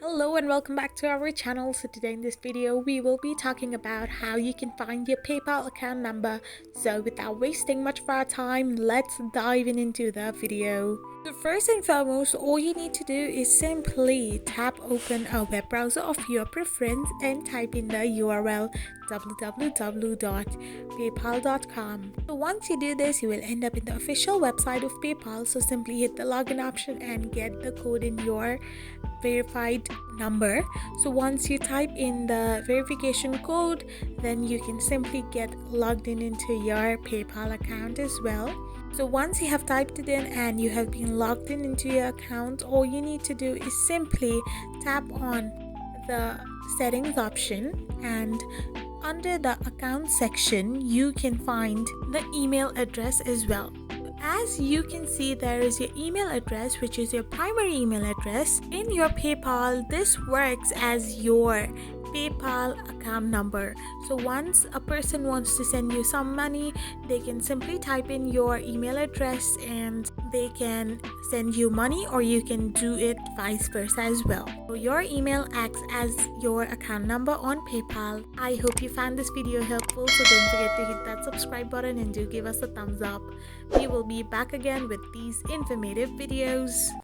Hello and welcome back to our channel. So today in this video we will be talking about how you can find your PayPal account number. So without wasting much of our time, let's dive into the video. So first and foremost, all you need to do is simply tap open a web browser of your preference and type in the URL www.paypal.com. So once you do this, you will end up in the official website of PayPal. So simply hit the login option and get the code in your verified number. So once you type in the verification code, then you can simply get logged into your PayPal account as well. So once you have typed it in and you have been logged into your account, all you need to do is simply tap on the settings option, and under the account section you can find the email address as well. As you can see, there is your email address, which is your primary email address in your PayPal. This works as your PayPal account number. So once a person wants to send you some money, they can simply type in your email address and they can send you money, or you can do it vice versa as well. So your email acts as your account number on PayPal. I hope you found this video helpful, so don't forget to hit that subscribe button and do give us a thumbs up. We will be back again with these informative videos.